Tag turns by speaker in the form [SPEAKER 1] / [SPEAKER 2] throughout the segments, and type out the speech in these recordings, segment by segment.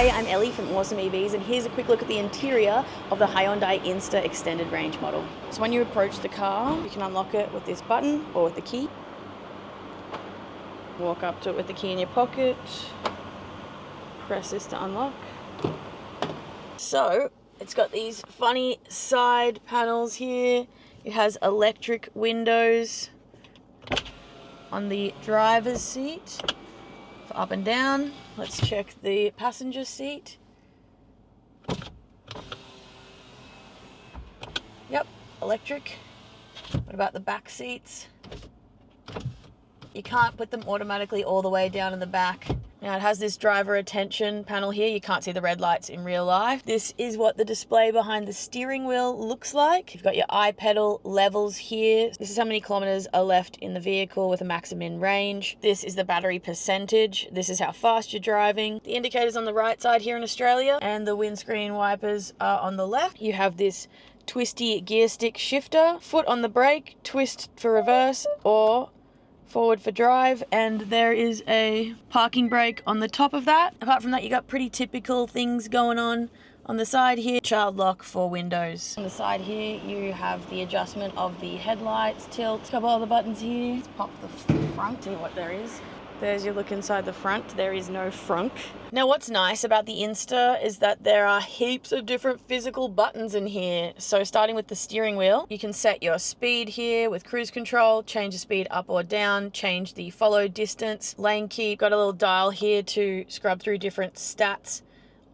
[SPEAKER 1] Hey, I'm Elly from Awesome EVs, and here's a quick look at the interior of the Hyundai Inster extended range model. So when you approach the car, you can unlock it with this button or with the key. Walk up to it with the key in your pocket. Press this to unlock. So it's got these funny side panels here. It has electric windows on the driver's seat for up and down. Let's check the passenger seat. Yep, electric. What about the back seats? You can't put them automatically all the way down in the back. Now it has this driver attention panel here. You can't see the red lights in real life. This is what the display behind the steering wheel looks like. You've got your iPedal levels here. This is how many kilometers are left in the vehicle with a maximum range. This is the battery percentage. This is how fast you're driving. The indicators on the right side here in Australia, and the windscreen wipers are on the left. You have this twisty gear stick shifter, foot on the brake, twist for reverse, or forward for drive, and there is a parking brake on the top of that. Apart from that, you got pretty typical things going on the side here. Child lock for windows. On the side here, you have the adjustment of the headlights, tilt, a couple other buttons here. Let's pop the front, see what there is. There's your look inside the front. There is no frunk. Now what's nice about the Inster is that there are heaps of different physical buttons in here. So starting with the steering wheel, you can set your speed here with cruise control, change the speed up or down, change the follow distance, lane keep. Got a little dial here to scrub through different stats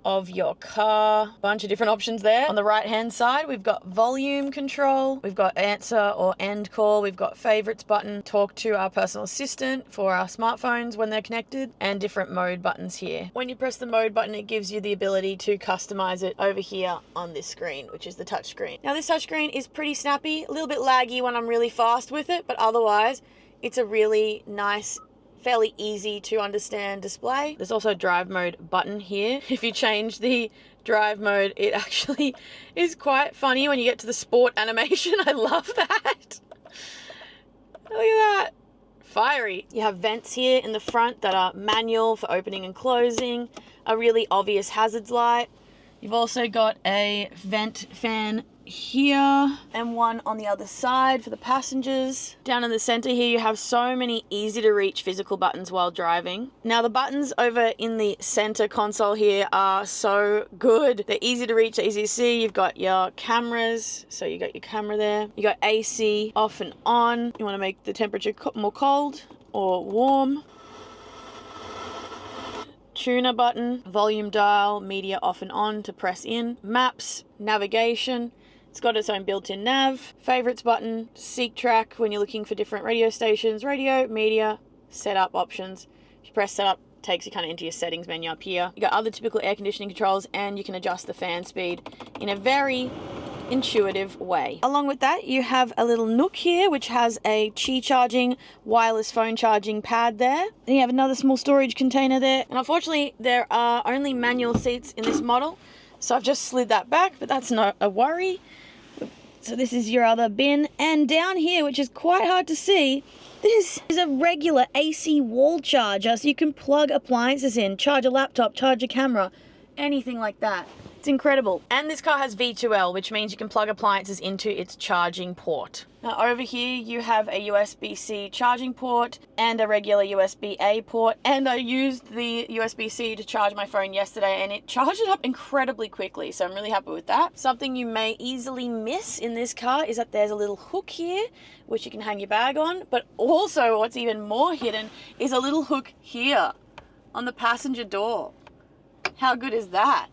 [SPEAKER 1] of your car. Bunch of different options there. On the right hand side, we've got volume control, we've got answer or end call, we've got favorites button, talk to our personal assistant for our smartphones when they're connected, and different mode buttons here. When you press the mode button, it gives you the ability to customize it over here on this screen, which is the touch screen. Now this touch screen is pretty snappy, a little bit laggy when I'm really fast with it, but otherwise it's a really nice, fairly easy to understand display. There's also a drive mode button here. If you change the drive mode, it actually is quite funny when you get to the sport animation. I love that. Look at that. Fiery. You have vents here in the front that are manual for opening and closing, a really obvious hazards light. You've also got a vent fan here and one on the other side for the passengers. Down in the center here, you have so many easy to reach physical buttons while driving. Now the buttons over in the center console here are so good. They're easy to reach, they're easy to see. You've got your cameras, so you got your camera there. You got AC off and on. You want to make the temperature more cold or warm. Tuner button, volume dial, media off and on to press in. Maps, navigation. It's got its own built-in nav. Favorites button, seek track when you're looking for different radio stations, radio, media, setup options. If you press setup, it takes you kind of into your settings menu up here. You got other typical air conditioning controls, and you can adjust the fan speed in a very intuitive way. Along with that, you have a little nook here which has a Qi charging wireless phone charging pad there. Then you have another small storage container there, and unfortunately there are only manual seats in this model, so I've just slid that back, but that's not a worry. So this is your other bin, and down here, which is quite hard to see, this is a regular AC wall charger, so you can plug appliances in, charge a laptop, charge a camera, anything like that. It's incredible. And this car has V2L, which means you can plug appliances into its charging port. Now over here you have a USB-C charging port and a regular USB-A port, and I used the USB-C to charge my phone yesterday and it charged it up incredibly quickly, so I'm really happy with that. Something you may easily miss in this car is that there's a little hook here which you can hang your bag on, but also what's even more hidden is a little hook here on the passenger door. How good is that?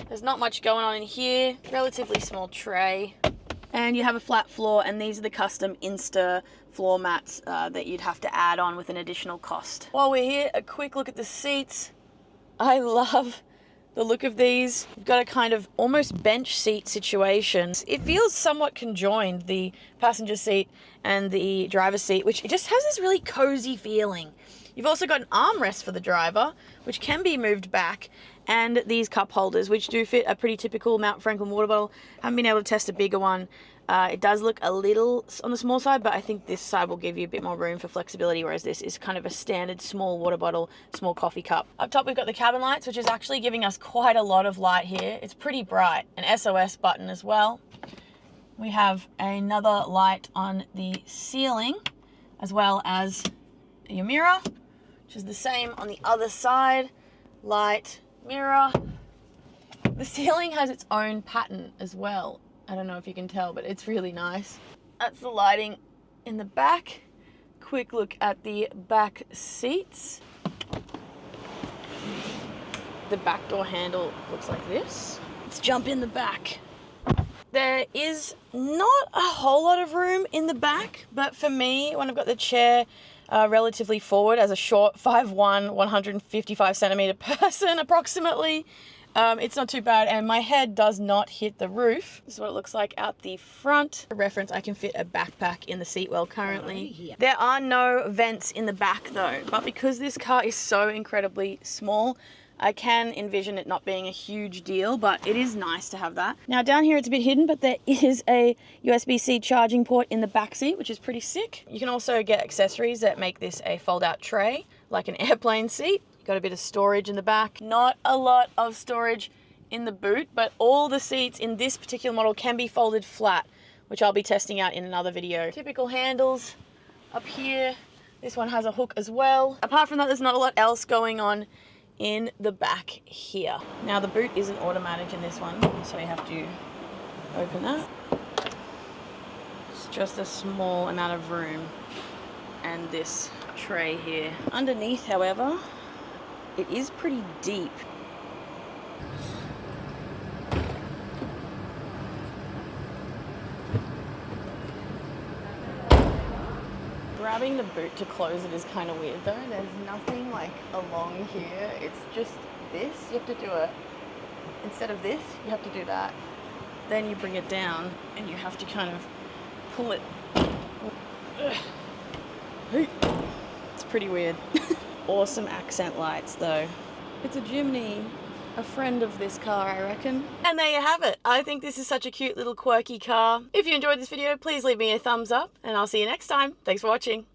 [SPEAKER 1] There's not much going on in here, relatively small tray, and you have a flat floor, and these are the custom Inster floor mats that you'd have to add on with an additional cost. While we're here, a quick look at the seats. I love the look of these. You've got a kind of almost bench seat situation. It feels somewhat conjoined, the passenger seat and the driver's seat, which it just has this really cozy feeling. You've also got an armrest for the driver, which can be moved back, and these cup holders, which do fit a pretty typical Mount Franklin water bottle. Haven't been able to test a bigger one. It does look a little on the small side, but I think this side will give you a bit more room for flexibility, whereas this is kind of a standard small water bottle, small coffee cup. Up top, we've got the cabin lights, which is actually giving us quite a lot of light here. It's pretty bright. An SOS button as well. We have another light on the ceiling, as well as your mirror, which is the same on the other side. Light, mirror. The ceiling has its own pattern as well. I don't know if you can tell, but it's really nice. That's the lighting in the back. Quick look at the back seats. The back door handle looks like this. Let's jump in the back. There is not a whole lot of room in the back, but for me, when I've got the chair relatively forward as a short 5'1", 155 centimeter person approximately, it's not too bad, and my head does not hit the roof. This is what it looks like out the front. For reference, I can fit a backpack in the seat well currently. There are no vents in the back though, but because this car is so incredibly small, I can envision it not being a huge deal, but it is nice to have that. Now down here it's a bit hidden, but there is a USB-C charging port in the back seat, which is pretty sick. You can also get accessories that make this a fold-out tray, like an airplane seat. Got a bit of storage in the back. Not a lot of storage in the boot, but all the seats in this particular model can be folded flat, which I'll be testing out in another video. Typical handles up here. This one has a hook as well. Apart from that, there's not a lot else going on in the back here. Now the boot isn't automatic in this one, so you have to open that. It's just a small amount of room and this tray here. Underneath, however, it is pretty deep. Grabbing the boot to close it is kind of weird though. There's nothing like along here. It's just this. You have to do it. Instead of this, you have to do that. Then you bring it down and you have to kind of pull it. It's pretty weird. Awesome accent lights though. It's a Jimny, a friend of this car, I reckon. And there you have it. I think this is such a cute little quirky car. If you enjoyed this video, please leave me a thumbs up and I'll see you next time. Thanks for watching.